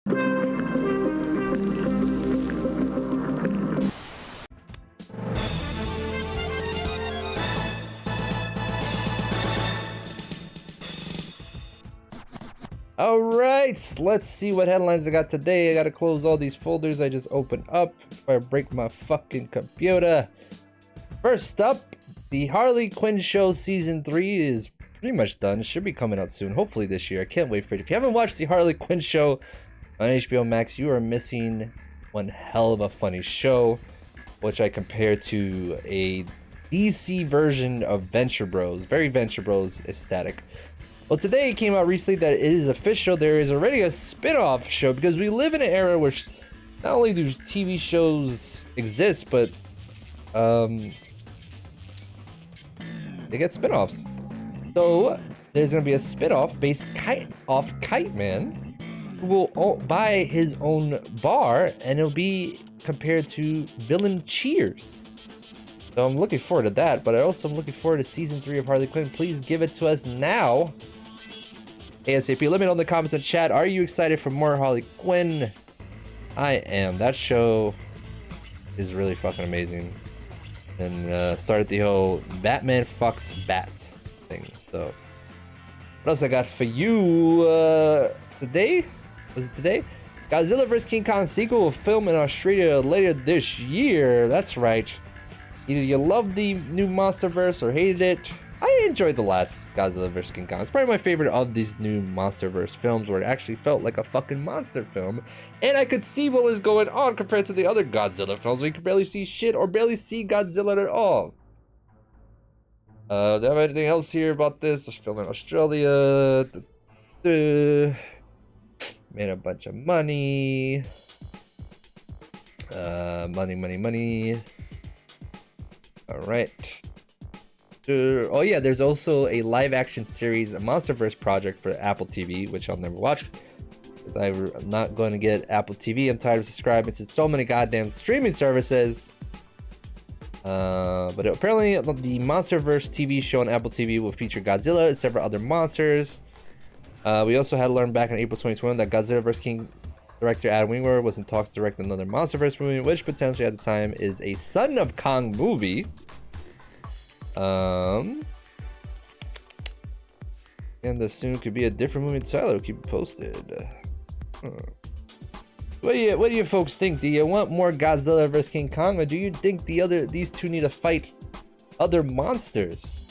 Alright, let's see what headlines I got today. I gotta close all these folders I just opened up before I break my fucking computer. First up, the Harley Quinn show season 3 is pretty much done. It should be coming out soon, hopefully this year. I can't wait for it. If you haven't watched the Harley Quinn show on HBO Max, you are missing one hell of a funny show, which I compare to a DC version of Venture Bros. Very Venture Bros aesthetic. Well, today it came out recently that it is official. There is already a spin-off show, because we live in an era where not only do TV shows exist, but they get spin-offs. So there's gonna be a spin-off based off Kite Man, who will buy his own bar, and it'll be compared to villain Cheers. So I'm looking forward to that, but I also am looking forward to season 3 of Harley Quinn. Please give it to us now. ASAP. Let me know in the comments and chat. Are you excited for more Harley Quinn? I am. That show is really fucking amazing. And started the whole Batman fucks bats thing. So what else I got for you today? Was it today? Godzilla vs. King Kong sequel will film in Australia later this year. That's right. Either you loved the new MonsterVerse or hated it. I enjoyed the last Godzilla vs. King Kong. It's probably my favorite of these new MonsterVerse films, where it actually felt like a fucking monster film, and I could see what was going on compared to the other Godzilla films. We could barely see shit or barely see Godzilla at all. Do I have anything else here about this? It's filmed in Australia. Made a bunch of money. Money. All right. Oh yeah, there's also a live-action series, a MonsterVerse project for Apple TV, which I'll never watch because I'm not going to get Apple TV. I'm tired of subscribing to so many goddamn streaming services. But apparently, the MonsterVerse TV show on Apple TV will feature Godzilla and several other monsters. We also had to learn back in April 2021 that Godzilla vs. King director Adam Wingard was in talks to direct another MonsterVerse movie, which potentially at the time is a Son of Kong movie. And this soon could be a different movie entirely. We'll keep it posted. What do you folks think? Do you want more Godzilla vs. King Kong, or do you think these two need to fight other monsters?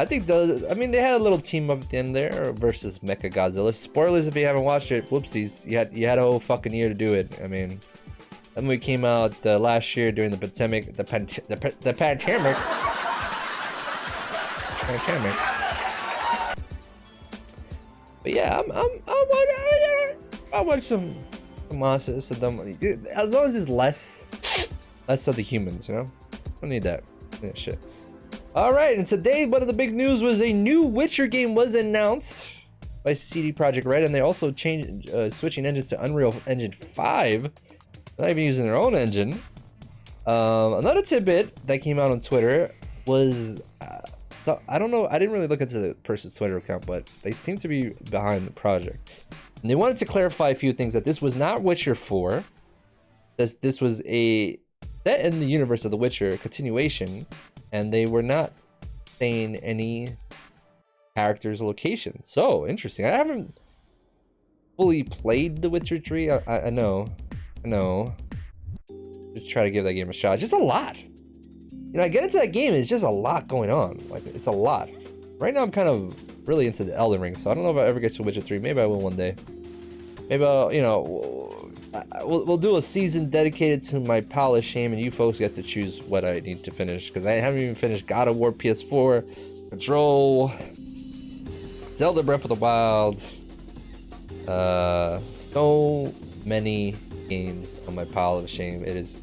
I think they had a little team up at the end there versus Mecha Godzilla. Spoilers if you haven't watched it. Whoopsies. You had a whole fucking year to do it. I mean, that movie came out last year during the pandemic. The pandemic. But yeah, I watch some monsters. As long as it's less of the humans, you know. I don't need that shit. All right, and today one of the big news was a new Witcher game was announced by CD Projekt Red, and they also changed switching engines to Unreal Engine 5. They're not even using their own engine. Another tidbit that came out on Twitter was. So I don't know, I didn't really look into the person's Twitter account, but they seem to be behind the project. And they wanted to clarify a few things, that this was not Witcher 4. This was a set in the universe of The Witcher continuation, and they were not saying any characters or location. So interesting. I haven't fully played The Witcher 3. I know. Just try to give that game a shot. It's just a lot. You know, I get into that game, it's just a lot going on. Like, it's a lot. Right now, I'm kind of really into the Elden Ring, so I don't know if I ever get to Witcher 3. Maybe I will one day. Maybe I'll, you know, we'll do a season dedicated to my pile of shame, and you folks get to choose what I need to finish, because I haven't even finished God of War PS4, Control, Zelda Breath of the Wild. So many games on my pile of shame. It is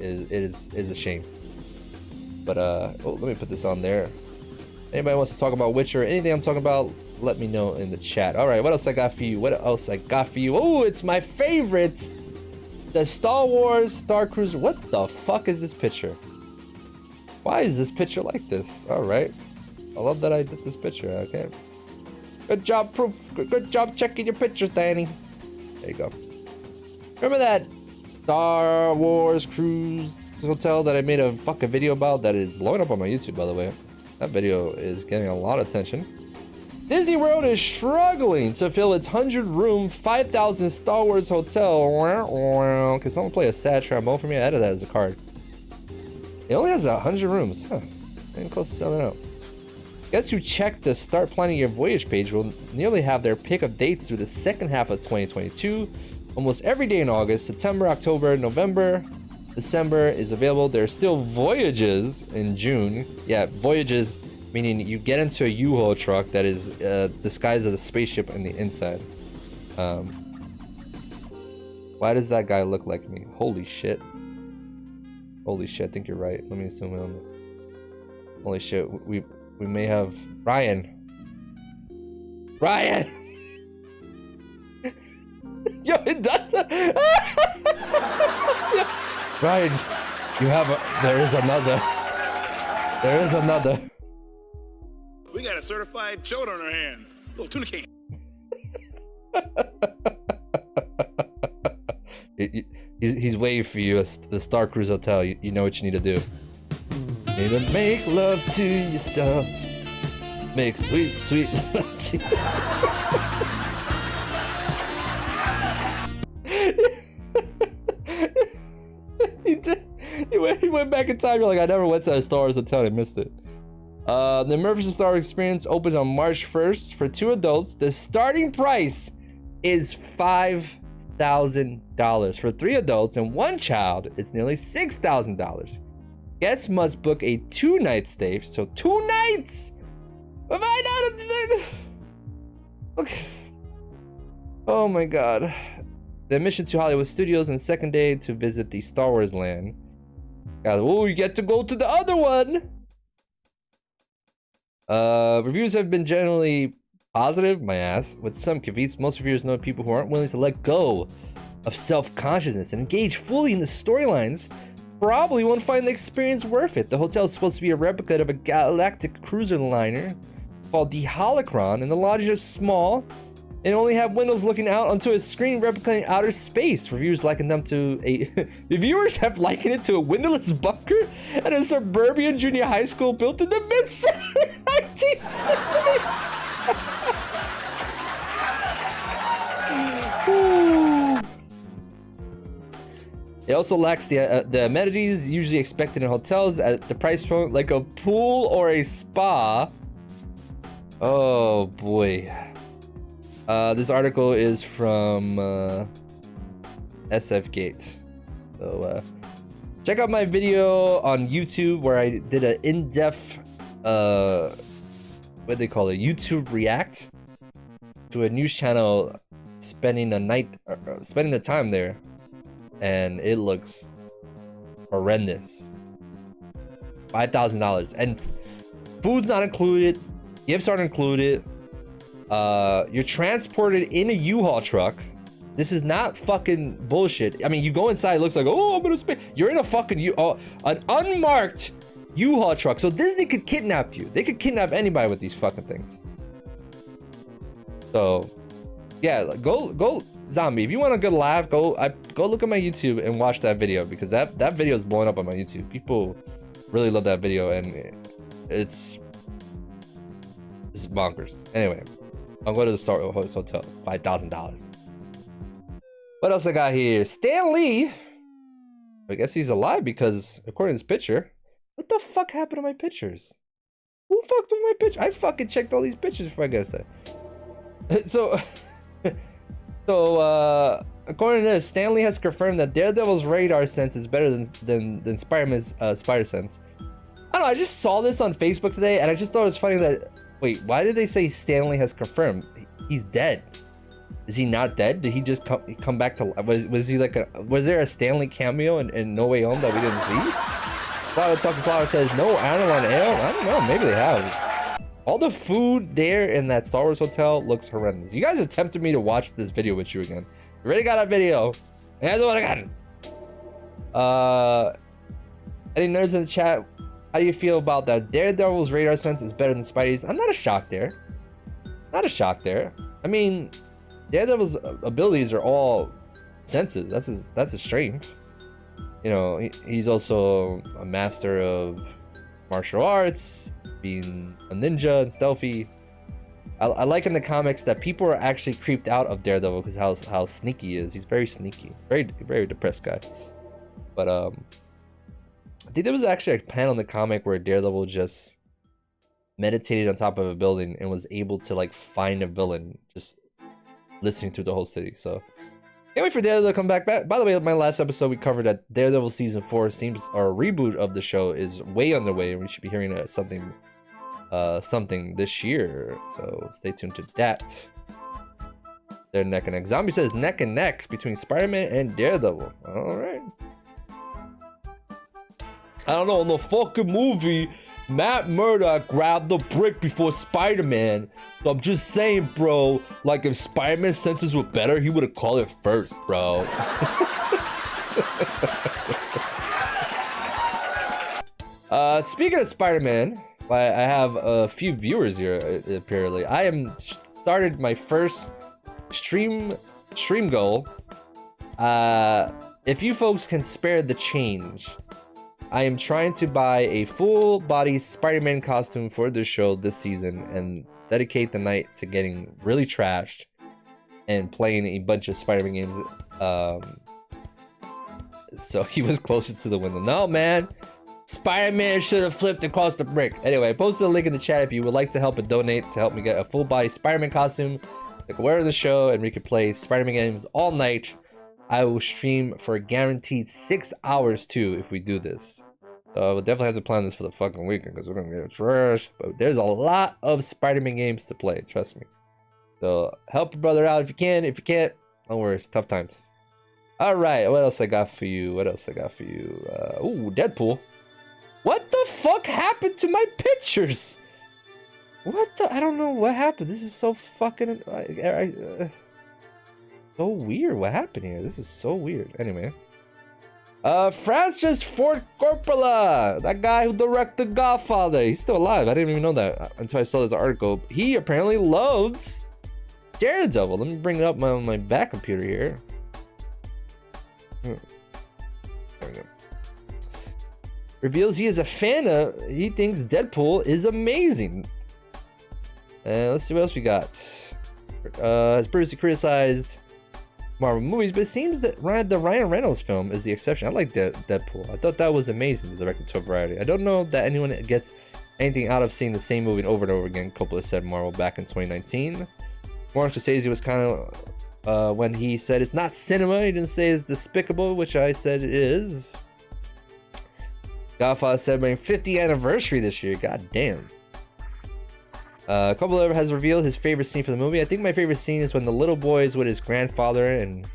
a shame. But let me put this on there. Anybody wants to talk about Witcher or anything I'm talking about, let me know in the chat. All right, what else I got for you? Oh, it's my favorite, the Star Wars Star Cruiser. What the fuck is this picture? Why is this picture like this? All right, I love that I did this picture. Okay, good job, proof. Good job checking your pictures, Danny. There you go. Remember that Star Wars cruise hotel that I made a fucking video about that is blowing up on my YouTube, by the way? That video is getting a lot of attention. Disney World is struggling to fill its 100-room, 5,000 Star Wars hotel. Can someone play a sad trombone for me? I added that as a card. It only has 100 rooms. Huh. Getting close to selling out. Guests who check the Start Planning Your Voyage page will nearly have their pick of dates through the second half of 2022. Almost every day in August, September, October, November, December is available. There are still voyages in June. Yeah, voyages meaning you get into a U-Haul truck that is disguised as a spaceship on the inside. Why does that guy look like me? Holy shit. Holy shit, I think you're right. Let me zoom in on that. Holy shit, we may have Ryan. Ryan! Yo, it does. Ryan, you have there is another. There is another. We got a certified shoulder on our hands. Little tuna can. He's waiting for you at the Star Cruise Hotel. You know what you need to do. You need to make love to yourself. Make sweet, sweet love to yourself. He went back in time. You're like, I never went to a Star Wars Hotel. I missed it. The Immersive Star Wars experience opens on March 1st for 2 adults. The starting price is $5,000. For 3 adults and 1 child, it's nearly $6,000. Guests must book a 2-night stay. So 2 nights. Oh my god. The admission to Hollywood Studios and second day to visit the Star Wars land. Oh, you get to go to the other one. Reviews have been generally positive, my ass, with some caveats. Most reviewers know people who aren't willing to let go of self-consciousness and engage fully in the storylines probably won't find the experience worth it. The hotel is supposed to be a replica of a galactic cruiser liner called the Holocron, and the lodges are small and only have windows looking out onto a screen replicating outer space. Reviewers liken them to reviewers have likened it to a windowless bunker at a suburban junior high school built in the mid-1970s. It also lacks the amenities usually expected in hotels at the price point, like a pool or a spa. Oh boy. This article is from SF Gate. So check out my video on YouTube where I did an in-depth what do they call it? YouTube react to a news channel spending the time there, and it looks horrendous. $5,000 and food's not included, gifts aren't included. You're transported in a U-Haul truck. This is not fucking bullshit. I mean, you go inside, it looks like, oh, I'm gonna spend. You're in a fucking an unmarked U-Haul truck. So Disney could kidnap you. They could kidnap anybody with these fucking things. So, yeah, go zombie. If you want a good laugh, go look at my YouTube and watch that video, because that video is blowing up on my YouTube. People really love that video, and it's bonkers. Anyway. I'll go to the Star Wars Hotel. $5,000. What else I got here? Stan Lee. I guess he's alive because according to this picture. What the fuck happened to my pictures? Who fucked with my picture? I fucking checked all these pictures before I got to say. So according to this, Stan Lee has confirmed that Daredevil's radar sense is better than Spider-Man's spider sense. I don't know. I just saw this on Facebook today, and I just thought it was funny that. Wait, why did they say Stan Lee has confirmed? He's dead. Is he not dead? Did he just come back to life? Was he like was there a Stan Lee cameo in No Way Home that we didn't see? Flower Talking Flower says, no animal on air. I don't know, maybe they have. All the food there in that Star Wars hotel looks horrendous. You guys have tempted me to watch this video with you again. You already got a video. And I know what I got. Any nerds in the chat? How do you feel about that? Daredevil's radar sense is better than Spidey's. I'm not a shock there. Not a shock there. I mean, Daredevil's abilities are all senses. That's his strength. You know, he's also a master of martial arts, being a ninja and stealthy. I like in the comics that people are actually creeped out of Daredevil because how sneaky he is. He's very sneaky, very depressed guy. But I think there was actually a panel in the comic where Daredevil just meditated on top of a building and was able to like find a villain just listening through the whole city. So can't wait for Daredevil to come back. By the way, my last episode we covered that Daredevil season 4 seems our reboot of the show is way underway, and we should be hearing something this year. So stay tuned to that. They're neck and neck. Zombie says neck and neck between Spider-Man and Daredevil. All right. I don't know. In the fucking movie, Matt Murdock grabbed the brick before Spider-Man. So I'm just saying, bro. Like, if Spider-Man's senses were better, he would have called it first, bro. Speaking of Spider-Man, I have a few viewers here, apparently. I am started my first stream goal. If you folks can spare the change, I am trying to buy a full body Spider-Man costume for the show this season and dedicate the night to getting really trashed and playing a bunch of Spider-Man games. So he was closer to the window. No, man. Spider-Man should have flipped across the brick. Anyway, I posted a link in the chat if you would like to help and donate to help me get a full body Spider-Man costume. I can wear the show and we can play Spider-Man games all night. I will stream for a guaranteed 6 hours too if we do this. We'll definitely have to plan this for the fucking weekend because we're gonna get trash. But there's a lot of Spider-Man games to play, trust me. So help a brother out if you can. If you can't, don't worry, it's tough times. All right, what else I got for you? Ooh, Deadpool. What the fuck happened to my pictures? I don't know what happened. This is so fucking so weird. What happened here? This is so weird. Anyway, Francis Ford Corpalla, that guy who directed Godfather, he's still alive. I didn't even know that until I saw this article. He apparently loves Daredevil. Let me bring it up on my back computer here. There we go. Reveals he is a fan of. He thinks Deadpool is amazing. Let's see what else we got. Has previously criticized Marvel movies, but it seems that the Ryan Reynolds film is the exception. I like Deadpool. I thought that was amazing, the directed to a variety. I don't know that anyone gets anything out of seeing the same movie over and over again. Coppola said Marvel back in 2019. Martin Scorsese was kind of when he said it's not cinema. He didn't say it's despicable, which I said it is. Godfather celebrating 50th anniversary this year. God damn. Coppola has revealed his favorite scene for the movie. I think my favorite scene is when the little boy is with his grandfather and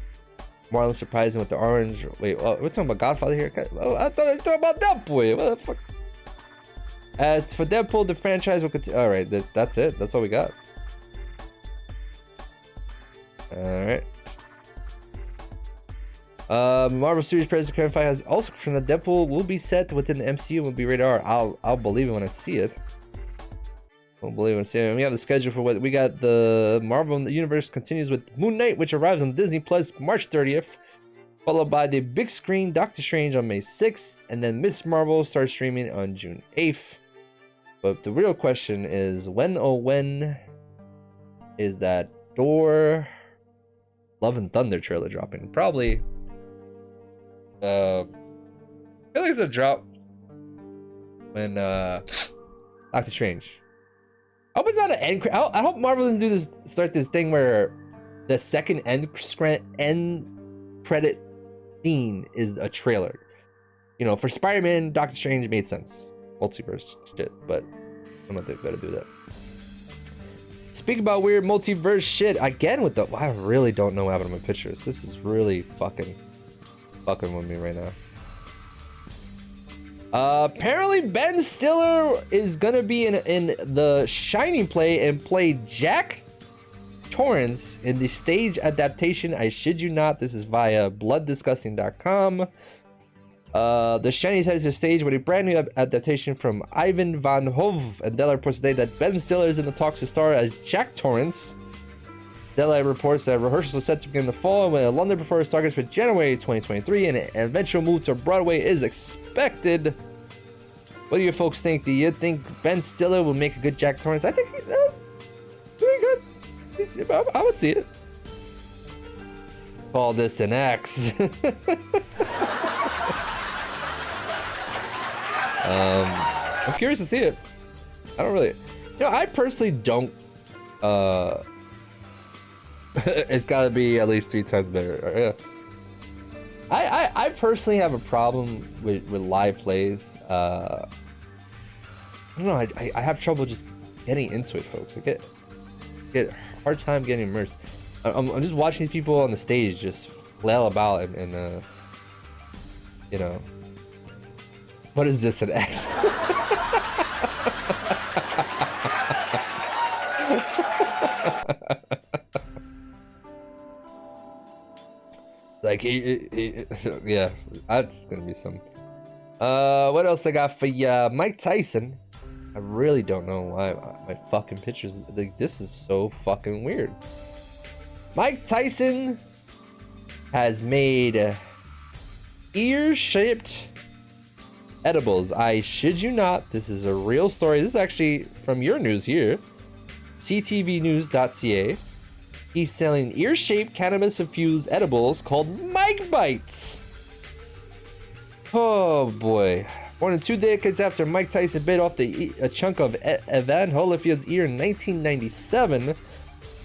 Marlon surprised him with the orange. Wait, we're talking about Godfather here? Oh, I thought I was talking about Deadpool. What the fuck? As for Deadpool, the franchise will continue. Alright, that's it. That's all we got. Alright. Marvel Studios president Kevin Feige has also confirmed that Deadpool will be set within the MCU and will be rated R. I'll believe it when I see it. I'll believe it when I see it. And we have the schedule for what we got. The Marvel Universe continues with Moon Knight, which arrives on Disney Plus March 30th, followed by the big screen Doctor Strange on May 6th, and then Miss Marvel starts streaming on June 8th. But the real question is when is that Thor Love and Thunder trailer dropping? Probably. I feel like it's a drop when Doctor Strange. I hope it's not an end. I hope Marvel doesn't start this thing where the second end credit scene is a trailer. You know, for Spider-Man, Doctor Strange made sense. Multiverse shit, but I'm not gonna do that. Speaking about weird multiverse shit, again with I really don't know what happened to my pictures. This is really fucking with me right now. Apparently Ben Stiller is gonna be in the Shining play and play Jack Torrance in the stage adaptation. I shid you not, this is via blooddisgusting.com. The Shining is headed to the stage with a brand new adaptation from Ivan Van Hove, and Della reports today that Ben Stiller is in the talks to star as Jack Torrance. Deadline reports that rehearsals are set to begin in the fall when London performance targets for January 2023 and an eventual move to Broadway is expected. What do you folks think? Do you think Ben Stiller will make a good Jack Torrance? I think he's doing good. I would see it. Call this an X. I'm curious to see it. I don't really, I personally don't. It's got to be at least 3 times better. Yeah. I personally have a problem with live plays. I don't know. I have trouble just getting into it, folks. I get a hard time getting immersed. I'm just watching these people on the stage just flail about and what is this, an X? Like yeah, that's gonna be some. What else I got for ya? Mike Tyson. I really don't know why my fucking pictures, like, this is so fucking weird. Mike Tyson has made ear-shaped edibles. I shit you not. This is a real story. This is actually from your news here, ctvnews.ca. He's selling ear-shaped cannabis-infused edibles called Mike Bites. Oh boy. More than 2 decades after Mike Tyson bit off a chunk of Evan Holyfield's ear in 1997,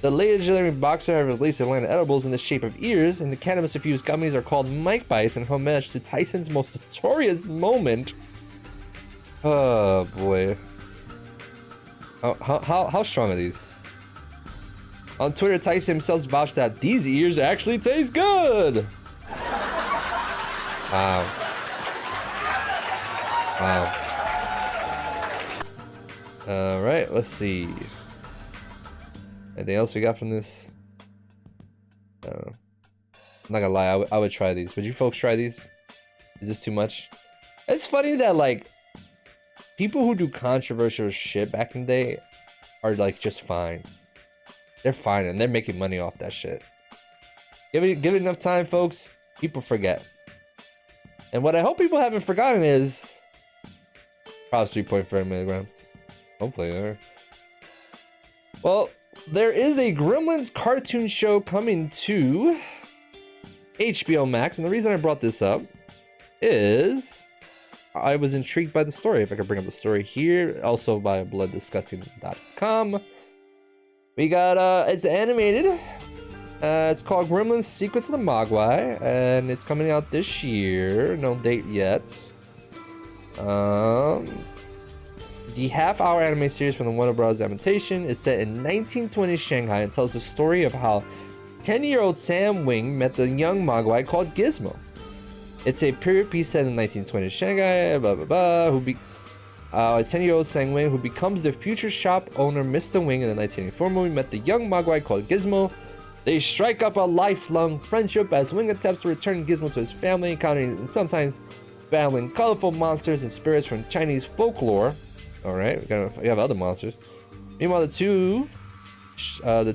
the legendary boxer has released a line of edibles in the shape of ears, and the cannabis-infused gummies are called Mike Bites in homage to Tyson's most notorious moment. Oh boy. How strong are these? On Twitter, Tyson himself vouched that these ears actually taste good. Wow. Wow. All right, let's see. Anything else we got from this? I'm not gonna lie, I would try these. Would you folks try these? Is this too much? It's funny that, like, people who do controversial shit back in the day are, like, just fine. They're fine and they're making money off that shit. Give it enough time, folks. People forget. And what I hope people haven't forgotten is probably 3.5 milligrams. Hopefully there. Well, there is a Gremlins cartoon show coming to HBO Max, and the reason I brought this up is I was intrigued by the story. If I could bring up the story here, also by blooddisgusting.com. We got it's animated. It's called Gremlins Secrets of the Mogwai, and it's coming out this year. No date yet. The half-hour anime series from the Warner Bros. Adaptation is set in 1920 Shanghai and tells the story of how 10-year-old Sam Wing met the young Mogwai called Gizmo. It's a period piece set in 1920 Shanghai, blah blah blah, a 10-year-old Sam Wing who becomes the future shop owner Mr. Wing in the 1984 movie met the young Mogwai called Gizmo. They strike up a lifelong friendship as Wing attempts to return Gizmo to his family, encountering and sometimes battling colorful monsters and spirits from Chinese folklore. Alright, we have other monsters. Meanwhile, the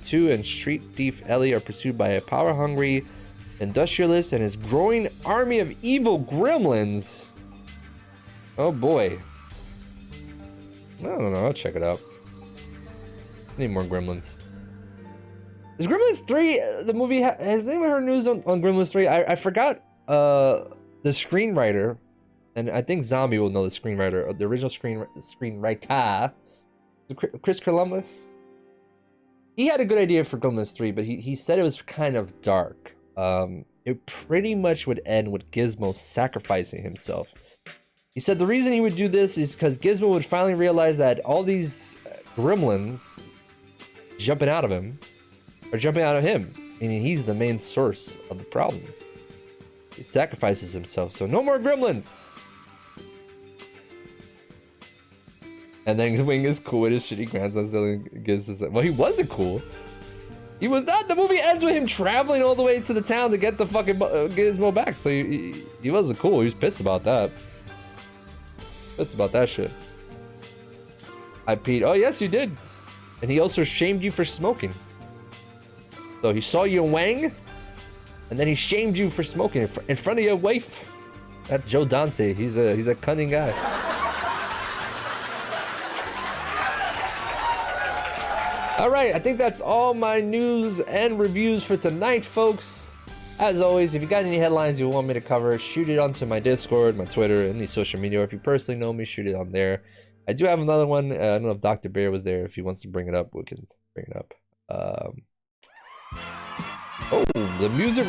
two and street thief Ellie are pursued by a power-hungry industrialist and his growing army of evil gremlins. Oh boy. I don't know, I'll check it out. I need more Gremlins. Is Gremlins 3, the movie, has anyone heard news on Gremlins 3? I forgot the screenwriter, and I think Zombie will know the screenwriter, the original screenwriter, Chris Columbus. He had a good idea for Gremlins 3, but he said it was kind of dark. It pretty much would end with Gizmo sacrificing himself. He said the reason he would do this is because Gizmo would finally realize that all these gremlins jumping out of him are jumping out of him, meaning he's the main source of the problem. He sacrifices himself, so no more gremlins. And then Wing is cool with his shitty grandson still gives us. Well, he wasn't cool. He was not. The movie ends with him traveling all the way to the town to get the fucking Gizmo back. So he wasn't cool. He was pissed about that. Pissed about that shit. I peed. Oh yes, you did. And he also shamed you for smoking. So he saw you wang, and then he shamed you for smoking in front of your wife. That's Joe Dante. He's a cunning guy. All right, I think that's all my news and reviews for tonight, folks. As always, if you got any headlines you want me to cover, shoot it onto my Discord, my Twitter, any social media, or if you personally know me, shoot it on there. I do have another one. I don't know if Dr. Bear was there. If he wants to bring it up, we can bring it up. Oh, the music.